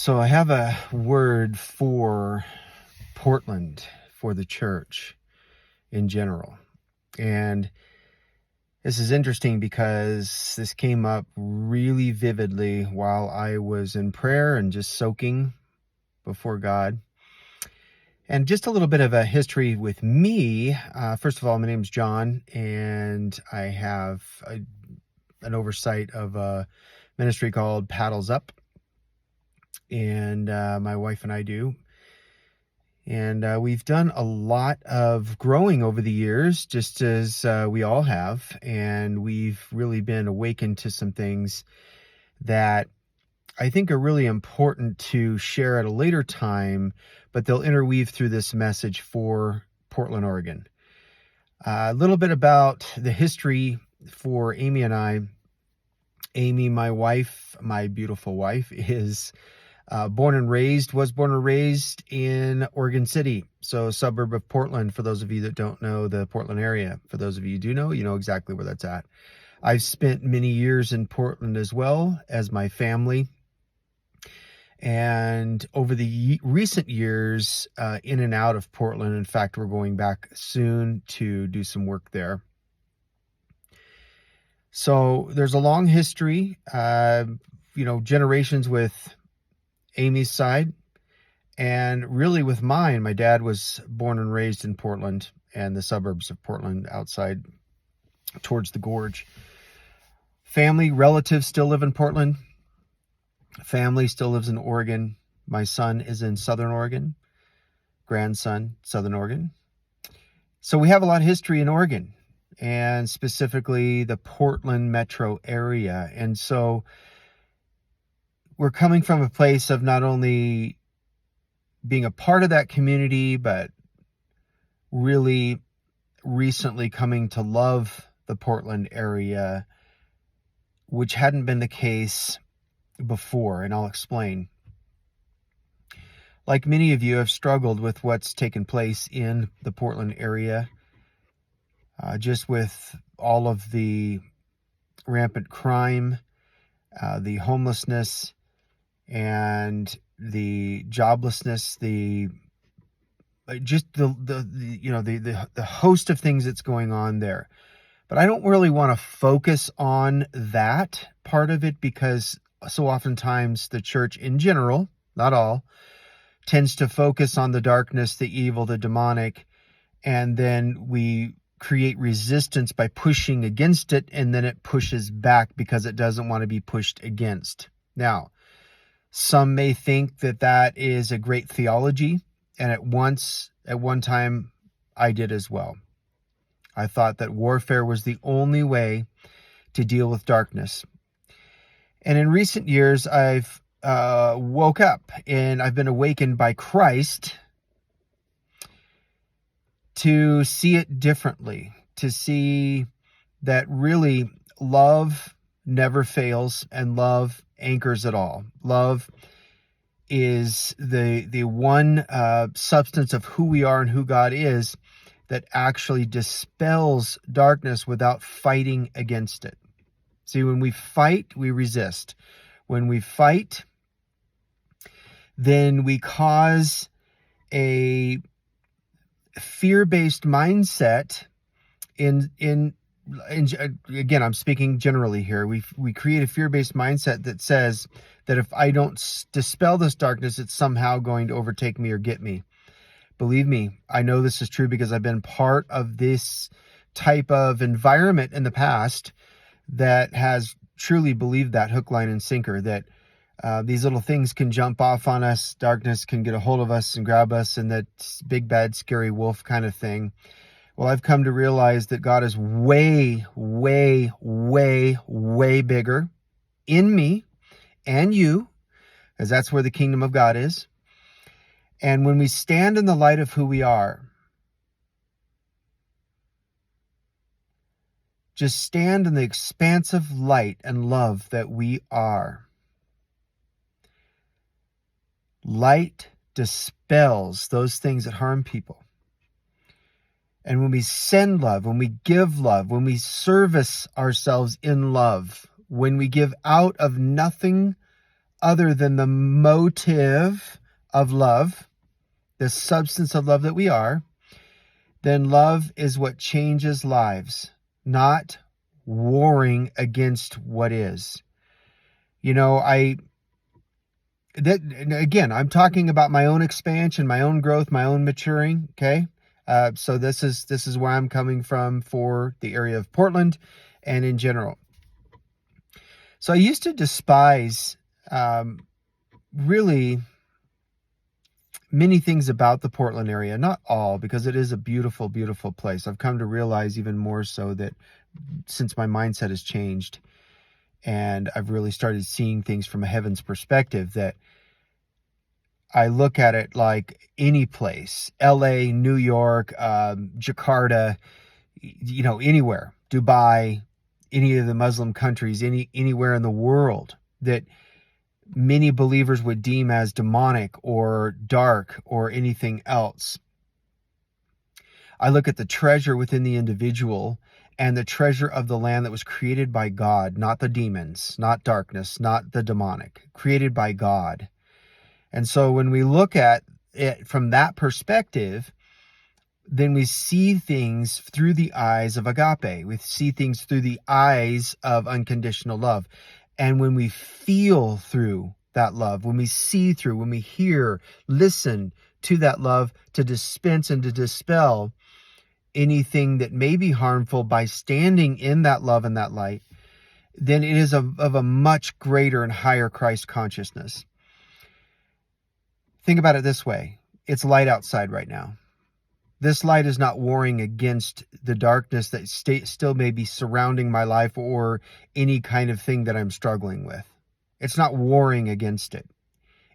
So I have a word for Portland, for the church in general. And this is interesting because this came up really vividly while I was in prayer and just soaking before God. And just a little bit of a history with me. First of all, my name's John, and I have an oversight of a ministry called Paddles Up. And my wife and I do. And we've done a lot of growing over the years, just as we all have. And we've really been awakened to some things that I think are really important to share at a later time, but they'll interweave through this message for Portland, Oregon. A little bit about the history for Amy and I. Amy, my wife, my beautiful wife, is was born and raised in Oregon City, so a suburb of Portland. For those of you that don't know the Portland area, for those of you who do know, you know exactly where that's at. I've spent many years in Portland as well as my family. And over the recent years, in and out of Portland. In fact, we're going back soon to do some work there. So there's a long history, generations with Amy's side, and really with mine. My dad was born and raised in Portland and the suburbs of Portland outside towards the gorge. Family, relatives still live in Portland. Family still lives in Oregon. My son is in Southern Oregon. Grandson, Southern Oregon. So we have a lot of history in Oregon, and specifically the Portland metro area. And so we're coming from a place of not only being a part of that community, but really recently coming to love the Portland area, which hadn't been the case before, and I'll explain. Like many of you, have struggled with what's taken place in the Portland area, just with all of the rampant crime, the homelessness, and the joblessness, the host of things that's going on there. But I don't really want to focus on that part of it, because so oftentimes the church in general, not all, tends to focus on the darkness, the evil, the demonic, and then we create resistance by pushing against it, and then it pushes back because it doesn't want to be pushed against. Now, some may think that that is a great theology, and at one time, I did as well. I thought that warfare was the only way to deal with darkness. And in recent years, I've woke up and I've been awakened by Christ to see it differently, to see that really love never fails and love anchors it all. Love is the one substance of who we are and who God is that actually dispels darkness without fighting against it. See, when we fight, we resist. When we fight, then we cause a fear-based mindset in again, I'm speaking generally here. We create a fear-based mindset that says that if I don't dispel this darkness, it's somehow going to overtake me or get me. Believe me, I know this is true because I've been part of this type of environment in the past that has truly believed that hook, line, and sinker, that these little things can jump off on us, darkness can get a hold of us and grab us, and that big, bad, scary wolf kind of thing. Well, I've come to realize that God is way, way, way, way bigger in me and you, because that's where the kingdom of God is. And when we stand in the light of who we are, just stand in the expansive light and love that we are. Light dispels those things that harm people. And when we send love, when we give love, when we service ourselves in love, when we give out of nothing other than the motive of love, the substance of love that we are, then love is what changes lives, not warring against what is. Again, I'm talking about my own expansion, my own growth, my own maturing. Okay. So this is where I'm coming from for the area of Portland and in general. So I used to despise, really many things about the Portland area, not all, because it is a beautiful, beautiful place. I've come to realize even more so that since my mindset has changed and I've really started seeing things from a heaven's perspective, that I look at it like any place, LA, New York, Jakarta, anywhere, Dubai, any of the Muslim countries, anywhere in the world that many believers would deem as demonic or dark or anything else. I look at the treasure within the individual and the treasure of the land that was created by God, not the demons, not darkness, not the demonic, created by God. And so when we look at it from that perspective, then we see things through the eyes of agape. We see things through the eyes of unconditional love. And when we feel through that love, when we see through, when we hear, listen to that love, to dispense and to dispel anything that may be harmful by standing in that love and that light, then it is of a much greater and higher Christ consciousness. Think about it this way. It's light outside right now. This light is not warring against the darkness that still may be surrounding my life or any kind of thing that I'm struggling with. It's not warring against it.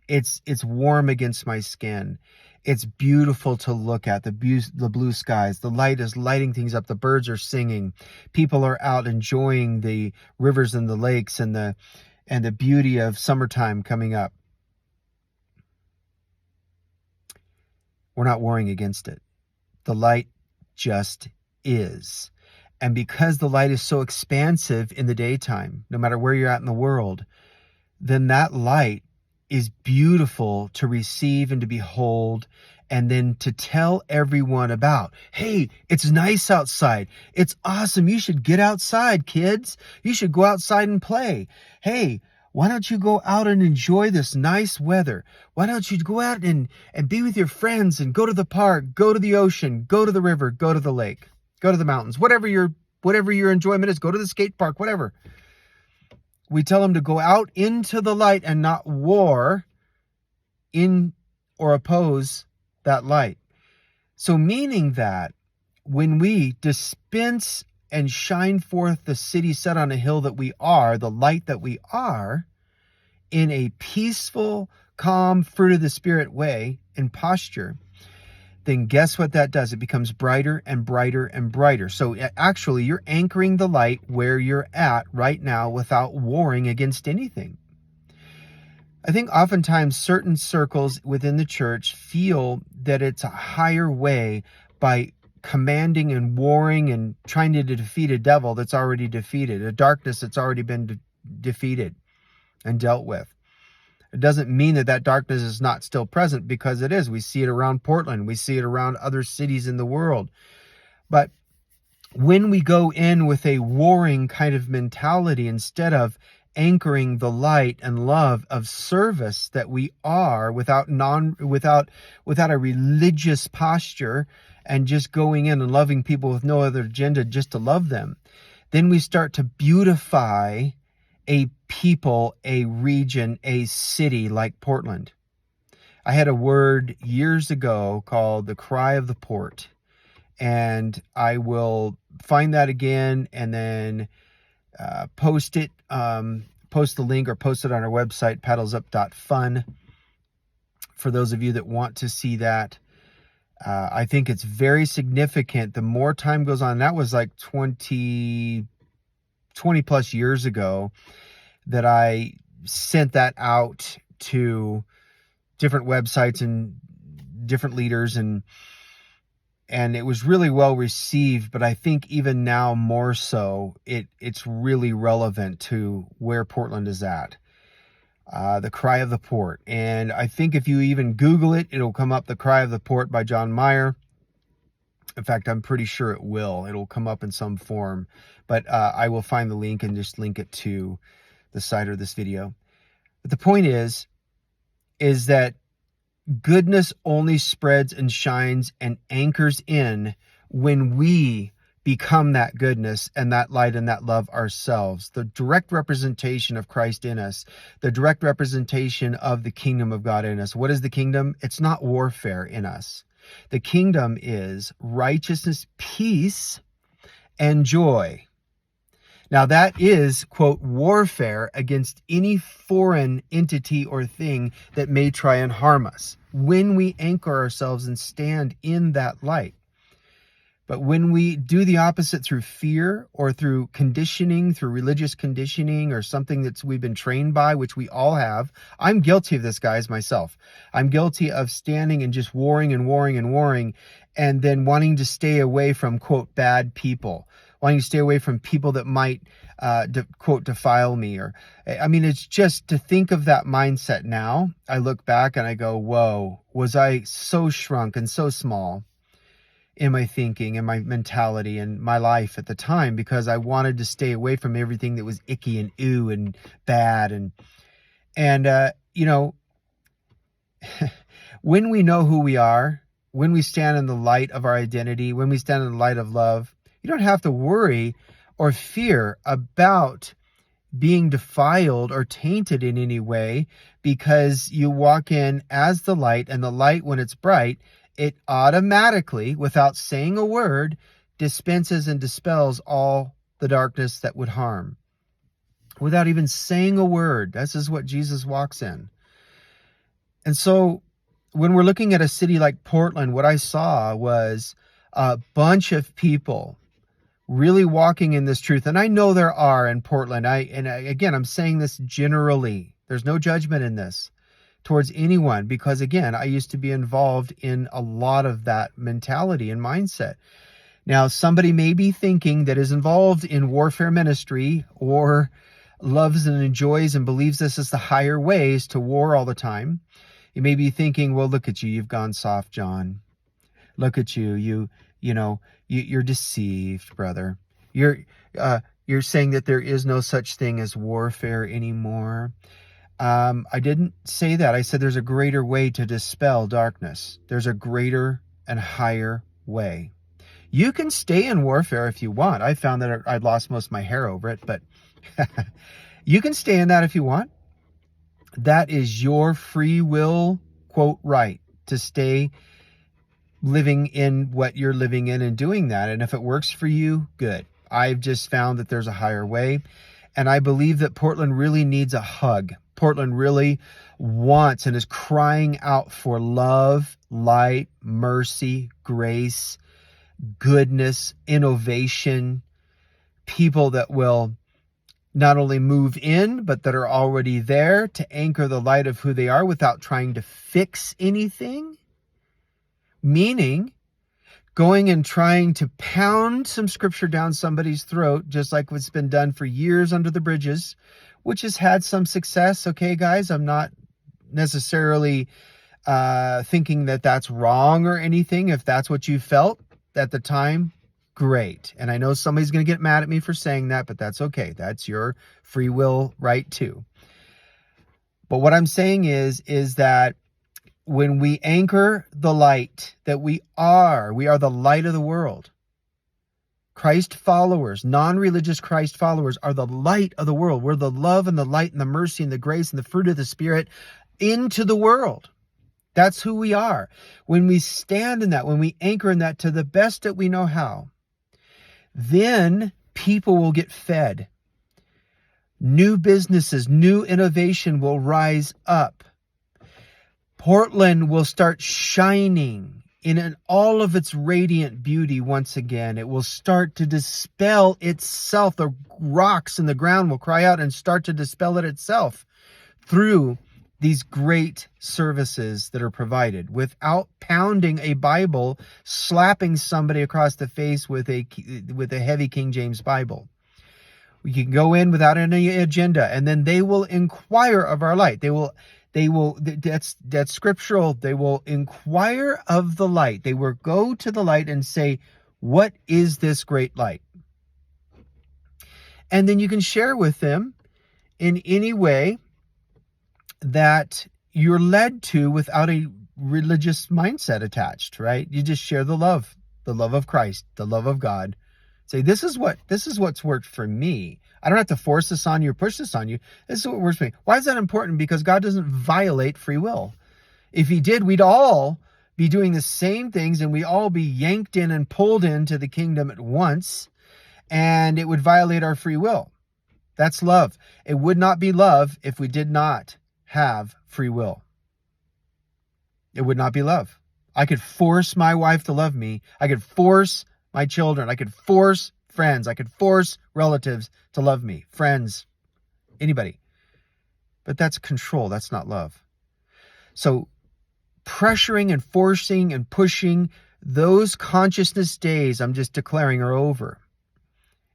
It's warm against my skin. It's beautiful to look at, the blue skies. The light is lighting things up. The birds are singing. People are out enjoying the rivers and the lakes and the beauty of summertime coming up. We're not warring against it. The light just is. And because the light is so expansive in the daytime, no matter where you're at in the world, then that light is beautiful to receive and to behold, and then to tell everyone about. Hey, it's nice outside. It's awesome. You should get outside, kids. You should go outside and play. Hey, why don't you go out and enjoy this nice weather? Why don't you go out and be with your friends and go to the park, go to the ocean, go to the river, go to the lake, go to the mountains, whatever your enjoyment is, go to the skate park, whatever. We tell them to go out into the light and not war in or oppose that light. So meaning that when we dispense and shine forth the city set on a hill that we are, the light that we are, in a peaceful, calm, fruit of the Spirit way and posture, then guess what that does? It becomes brighter and brighter and brighter. So actually, you're anchoring the light where you're at right now without warring against anything. I think oftentimes certain circles within the church feel that it's a higher way by commanding and warring and trying to defeat a devil that's already defeated, a darkness that's already been defeated and dealt with. It doesn't mean that darkness is not still present, because it is. We see it around Portland. We see it around other cities in the world. But when we go in with a warring kind of mentality, instead of anchoring the light and love of service that we are without a religious posture, and just going in and loving people with no other agenda just to love them, then we start to beautify a people, a region, a city like Portland. I had a word years ago called the cry of the port, and I will find that again and then post the link or post it on our website, paddlesup.fun, for those of you that want to see that. I think it's very significant. The more time goes on, that was like 20 plus years ago that I sent that out to different websites and different leaders, and it was really well received. But I think even now more so, it's really relevant to where Portland is at. The Cry of the Port. And I think if you even Google it, it'll come up, The Cry of the Port by John Mayer. In fact, I'm pretty sure it will. It'll come up in some form. But I will find the link and just link it to the site of this video. But the point is that goodness only spreads and shines and anchors in when we become that goodness and that light and that love ourselves. The direct representation of Christ in us, the direct representation of the kingdom of God in us. What is the kingdom? It's not warfare in us. The kingdom is righteousness, peace, and joy. Now that is, quote, warfare against any foreign entity or thing that may try and harm us when we anchor ourselves and stand in that light. But when we do the opposite through fear or through conditioning, through religious conditioning or something that we've been trained by, which we all have. I'm guilty of this, guys, myself. I'm guilty of standing and just warring and warring and warring and then wanting to stay away from, quote, bad people. Wanting to stay away from people that might, quote, defile me. Or, I mean, it's just to think of that mindset now. I look back and I go, whoa, was I so shrunk and so small in my thinking and my mentality and my life at the time, because I wanted to stay away from everything that was icky and ooh and bad. And you know, when we know who we are, when we stand in the light of our identity, when we stand in the light of love, you don't have to worry or fear about being defiled or tainted in any way, because you walk in as the light, and the light, when it's bright, it automatically, without saying a word, dispenses and dispels all the darkness that would harm. Without even saying a word. This is what Jesus walks in. And so when we're looking at a city like Portland, what I saw was a bunch of people really walking in this truth. And I know there are in Portland. Again, I'm saying this generally. There's no judgment in this towards anyone, because again, I used to be involved in a lot of that mentality and mindset. Now, somebody may be thinking that is involved in warfare ministry or loves and enjoys and believes this is the higher ways to war all the time. You may be thinking, well, look at you. You've gone soft, John. Look at you. You're deceived, brother. You're saying that there is no such thing as warfare anymore. I didn't say that. I said there's a greater way to dispel darkness. There's a greater and higher way. You can stay in warfare if you want. I found that I'd lost most of my hair over it, but you can stay in that if you want. That is your free will, quote, right to stay living in what you're living in and doing that. And if it works for you, good. I've just found that there's a higher way. And I believe that Portland really needs a hug. Portland really wants and is crying out for love, light, mercy, grace, goodness, innovation, people that will not only move in, but that are already there to anchor the light of who they are without trying to fix anything. Meaning going and trying to pound some scripture down somebody's throat, just like what's been done for years under the bridges, which has had some success. Okay, guys, I'm not necessarily thinking that that's wrong or anything. If that's what you felt at the time, great. And I know somebody's going to get mad at me for saying that, but that's okay. That's your free will right too. But what I'm saying is that when we anchor the light that we are the light of the world. Christ followers, non-religious Christ followers are the light of the world. We're the love and the light and the mercy and the grace and the fruit of the Spirit into the world. That's who we are. When we stand in that, when we anchor in that to the best that we know how, then people will get fed. New businesses, new innovation will rise up. Portland will start shining in all of its radiant beauty once again. It will start to dispel itself. The rocks in the ground will cry out and start to dispel it itself through these great services that are provided without pounding a Bible, slapping somebody across the face with a heavy King James Bible. We can go in without any agenda, and then they will inquire of our light. That's scriptural. They will inquire of the light. They will go to the light and say, what is this great light? And then you can share with them in any way that you're led to without a religious mindset attached, right? You just share the love of Christ, the love of God. Say, this is what's worked for me. I don't have to force this on you or push this on you. This is what works for me. Why is that important? Because God doesn't violate free will. If he did, we'd all be doing the same things, and we all be yanked in and pulled into the kingdom at once, and it would violate our free will. That's love. It would not be love if we did not have free will. It would not be love. I could force my wife to love me. I could force my children. I could force friends. I could force relatives to love me. Friends, anybody. But that's control. That's not love. So pressuring and forcing and pushing, those consciousness days, I'm just declaring, are over.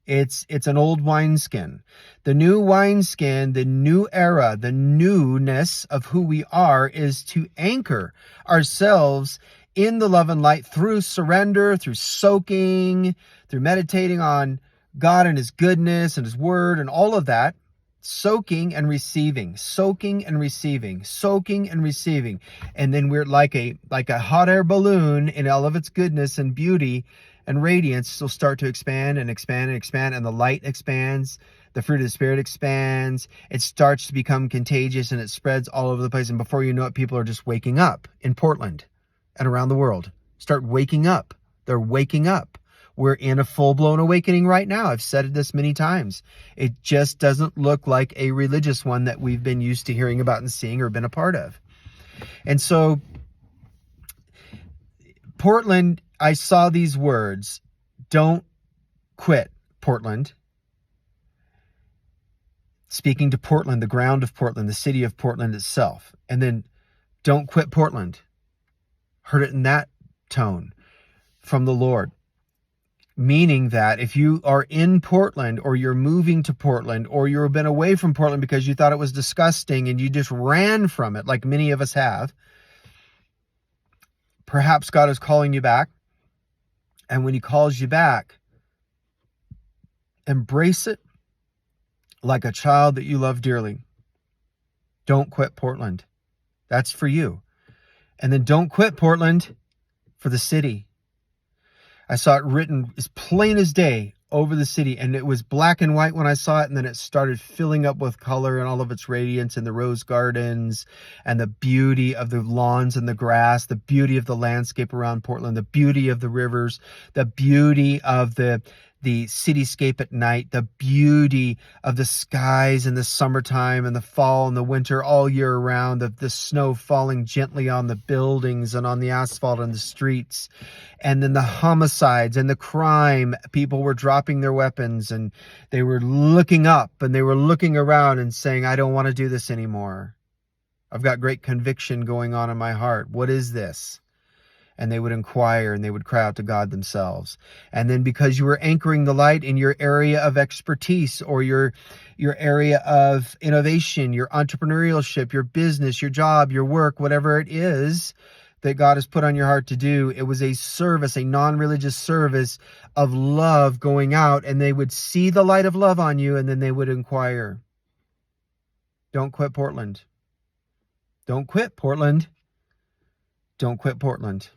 It's an old wineskin. The new wineskin, the new era, the newness of who we are is to anchor ourselves in the love and light through surrender, through soaking, through meditating on God and his goodness and his word and all of that. Soaking and receiving, soaking and receiving, soaking and receiving. And then we're like a hot air balloon in all of its goodness and beauty and radiance will start to expand and expand and expand, and the light expands, the fruit of the Spirit expands, it starts to become contagious, and it spreads all over the place. And before you know it, people are just waking up in Portland and around the world. Start waking up. They're waking up. We're in a full-blown awakening right now. I've said this many times. It just doesn't look like a religious one that we've been used to hearing about and seeing or been a part of. And so Portland, I saw these words, don't quit Portland. Speaking to Portland, the ground of Portland, the city of Portland itself. And then don't quit Portland. Heard it in that tone from the Lord. Meaning that if you are in Portland, or you're moving to Portland, or you've been away from Portland because you thought it was disgusting and you just ran from it, like many of us have, perhaps God is calling you back. And when he calls you back, embrace it like a child that you love dearly. Don't quit Portland. That's for you. And then don't quit Portland for the city. I saw it written as plain as day over the city, and it was black and white when I saw it, and then it started filling up with color and all of its radiance, and the rose gardens and the beauty of the lawns and the grass, the beauty of the landscape around Portland, the beauty of the rivers, the beauty of the cityscape at night, the beauty of the skies in the summertime and the fall and the winter all year round, the snow falling gently on the buildings and on the asphalt and the streets, and then the homicides and the crime. People were dropping their weapons, and they were looking up, and they were looking around and saying, I don't want to do this anymore. I've got great conviction going on in my heart. What is this? And they would inquire, and they would cry out to God themselves. And then because you were anchoring the light in your area of expertise, or your area of innovation, your entrepreneurship, your business, your job, your work, whatever it is that God has put on your heart to do, it was a service, a non-religious service of love going out, and they would see the light of love on you, and then they would inquire. Don't quit Portland. Don't quit Portland. Don't quit Portland.